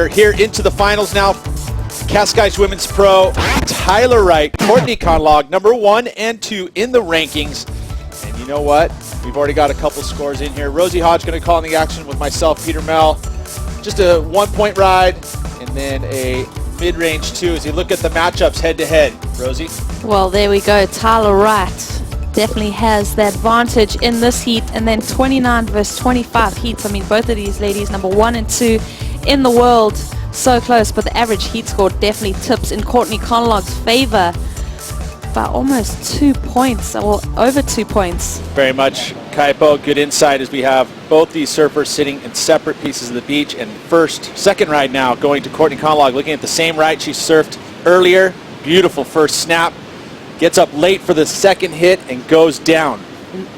We're here into the finals now. Cascais Women's Pro, Tyler Wright, Courtney Conlogue, number 1 and 2 in the rankings. And you know what? We've already got a couple scores in here. Rosie Hodge going to call in the action with myself, Peter Mel. Just a 1-point ride and then a mid-range 2 as you look at the matchups head-to-head. Rosie? Well, there we go. Tyler Wright definitely has the advantage in this heat, and then 29 versus 25 heats. I mean, both of these ladies, number 1 and 2 in the world, so close, but the average heat score definitely tips in Courtney Conlogue's favor by almost 2 points, or over 2 points. Very much, Kaipo. Good insight as we have both these surfers sitting in separate pieces of the beach. And second ride now going to Courtney Conlogue, looking at the same ride she surfed earlier. Beautiful first snap. Gets up late for the second hit and goes down.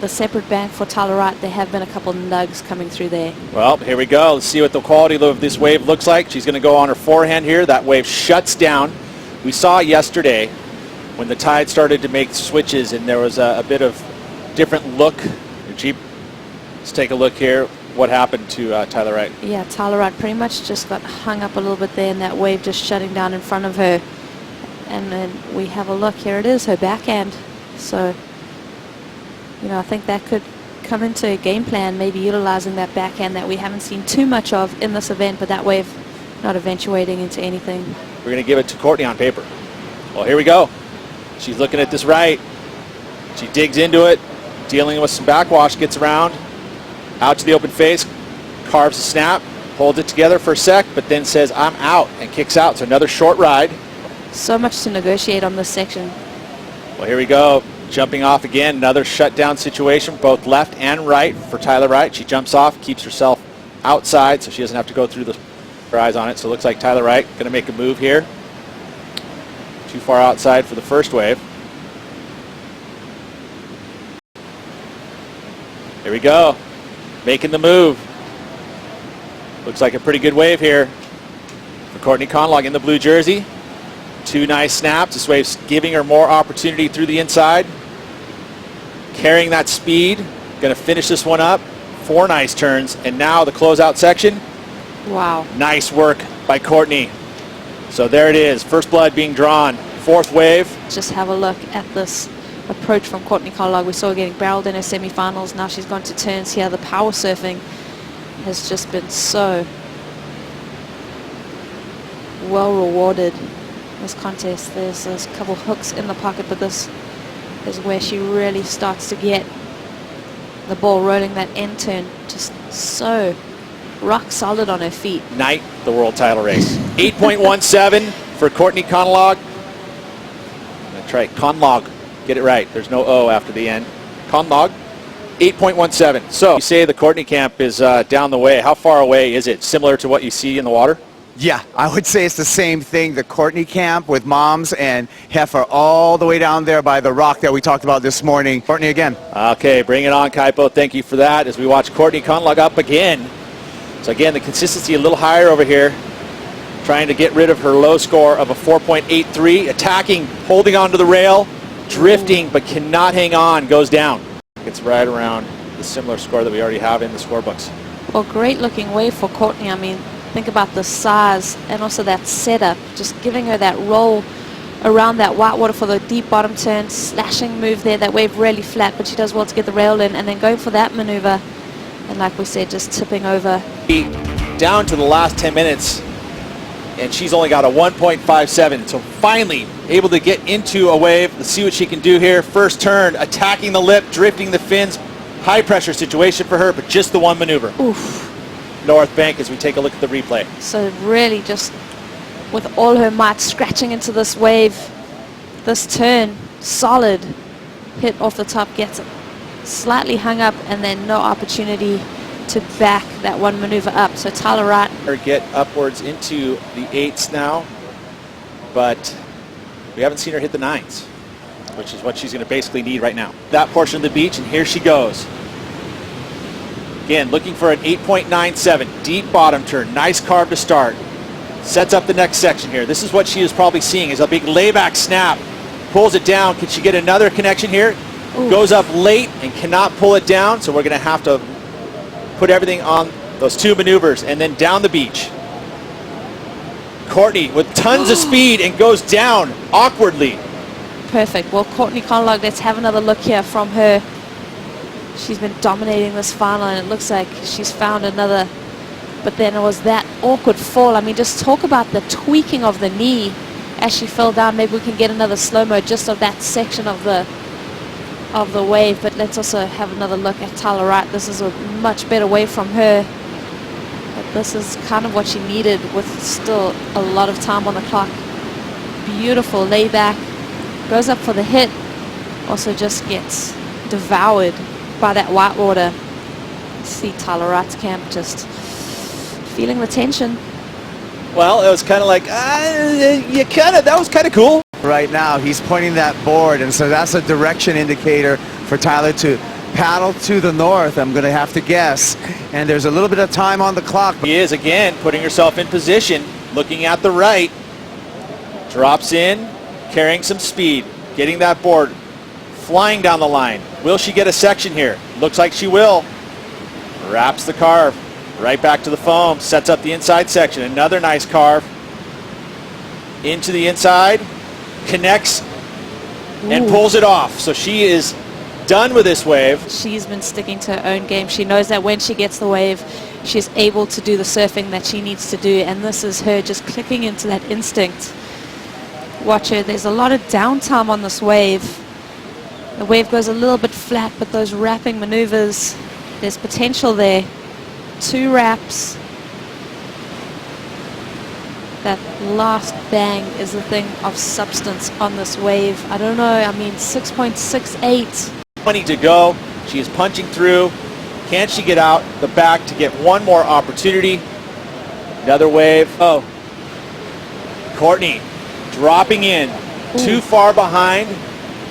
The separate bank for Tyler Wright, there have been a couple nugs coming through there. Well, here we go. Let's see what the quality of this wave looks like. She's going to go on her forehand here. That wave shuts down. We saw yesterday when the tide started to make switches and there was a bit of different look. Let's take a look here. What happened to Tyler Wright? Yeah, Tyler Wright pretty much just got hung up a little bit there, and that wave just shutting down in front of her. And then we have a look. Here it is, her backhand. So, you know, I think that could come into a game plan, maybe utilizing that backhand that we haven't seen too much of in this event, but that wave not eventuating into anything. We're going to give it to Courtney on paper. Well, here we go. She's looking at this right. She digs into it, dealing with some backwash, gets around, out to the open face, carves a snap, holds it together for a sec, but then says, I'm out, and kicks out. So another short ride. So much to negotiate on this section. Well, here we go. Jumping off again, another shutdown situation, both left and right for Tyler Wright. She jumps off, keeps herself outside, so she doesn't have to go through her eyes on it. So it looks like Tyler Wright going to make a move here. Too far outside for the first wave. Here we go. Making the move. Looks like a pretty good wave here for Courtney Conlogue in the blue jersey. 2 nice snaps. This wave's giving her more opportunity through the inside. Carrying that speed. Going to finish this one up. 4 nice turns. And now the closeout section. Wow. Nice work by Courtney. So there it is. First blood being drawn. 4th wave. Just have a look at this approach from Courtney Conlogue. We saw her getting barreled in her semifinals. Now she's gone to turns here. The power surfing has just been so well rewarded. This contest, there's a couple hooks in the pocket, but this is where she really starts to get the ball rolling. That end turn, just so rock solid on her feet. Night the world title race. 8.17 for Courtney Conlogue. That's right, Conlogue. Get it right. There's no O after the end. Conlogue. 8.17. So you say the Courtney camp is down the way. How far away is it? Similar to what you see in the water? Yeah, I would say it's the same thing. The Courtney camp with Moms and Heifer all the way down there by the rock that we talked about this morning. Courtney again. Okay, bring it on, Kaipo. Thank you for that as we watch Courtney Conlogue up again. So again, the consistency a little higher over here. Trying to get rid of her low score of a 4.83. Attacking, holding onto the rail, drifting, but cannot hang on, goes down. It's right around the similar score that we already have in the scorebooks. Well, great looking wave for Courtney. I mean, think about the size and also that setup, just giving her that roll around that white water for the deep bottom turn, slashing move there. That wave really flat, but she does well to get the rail in, and then going for that maneuver. And like we said, just tipping over. Down to the last 10 minutes, and she's only got a 1.57. So finally able to get into a wave. Let's see what she can do here. First turn, attacking the lip, drifting the fins. High pressure situation for her, but just the one maneuver. Oof. North bank as we take a look at the replay. So really just with all her might scratching into this wave. This turn, solid hit off the top, gets it slightly hung up, and then no opportunity to back that one maneuver up. So Tyler Wright. Her get upwards into the 8s now, but we haven't seen her hit the 9s, which is what she's going to basically need right now. That portion of the beach, and here she goes. Again, looking for an 8.97, deep bottom turn, nice carve to start. Sets up the next section here. This is what she is probably seeing, is a big layback snap. Pulls it down. Can she get another connection here? Ooh. Goes up late and cannot pull it down, so we're going to have to put everything on those 2 maneuvers and then down the beach. Courtney with tons of speed and goes down awkwardly. Perfect. Well, Courtney Conlogue, let's have another look here from her. She's been dominating this final, and it looks like she's found another. But then it was that awkward fall. I mean, just talk about the tweaking of the knee as she fell down. Maybe we can get another slow-mo just of that section of the wave. But let's also have another look at Tyler Wright. This is a much better wave from her. But this is kind of what she needed with still a lot of time on the clock. Beautiful layback. Goes up for the hit. Also just gets devoured by that white water. See Tyler Wright's camp just feeling the tension. Well, it was kind of like, that was kind of cool. Right now, he's pointing that board, and so that's a direction indicator for Tyler to paddle to the north, I'm going to have to guess. And there's a little bit of time on the clock. He is, again, putting herself in position, looking at the right. Drops in, carrying some speed, getting that board, flying down the line. Will she get a section here? Looks like she will. Wraps the carve. Right back to the foam, sets up the inside section. Another nice carve. Into the inside, connects, and pulls it off. So she is done with this wave. She's been sticking to her own game. She knows that when she gets the wave, she's able to do the surfing that she needs to do. And this is her just clicking into that instinct. Watch her. There's a lot of downtime on this wave. The wave goes a little bit flat, but those wrapping maneuvers, there's potential there. 2 wraps. That last bang is the thing of substance on this wave. I don't know, I mean 6.68. 20 to go. She is punching through. Can she get out the back to get one more opportunity? Another wave. Oh. Courtney dropping in. Too far behind.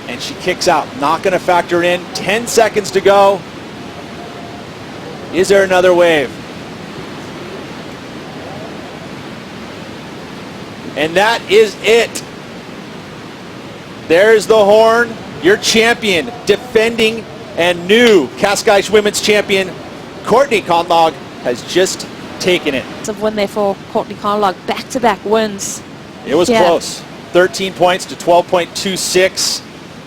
And she kicks out. Not going to factor in. 10 seconds to go. Is there another wave? And that is it. There's the horn. Your champion, defending and new Cascais women's champion, Courtney Conlogue, has just taken it. It's a win there for Courtney Conlogue. Back-to-back wins. It was close. 13 points to 12.26.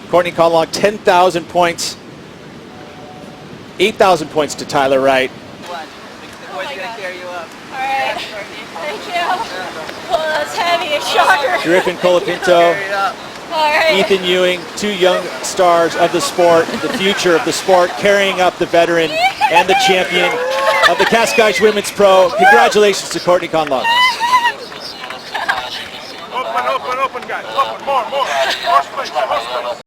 Courtney Conlogue, 10,000 points. 8,000 points to Tyler Wright. The boy's going to carry you up. All right. Thank you. Well, that's heavy. A shocker. Griffin Colapinto, All right. Ethan Ewing, 2 young stars of the sport, the future of the sport, carrying up the veteran and the champion of the Cascais Women's Pro. Congratulations to Courtney Conlogue. Open, guys. Open, more space.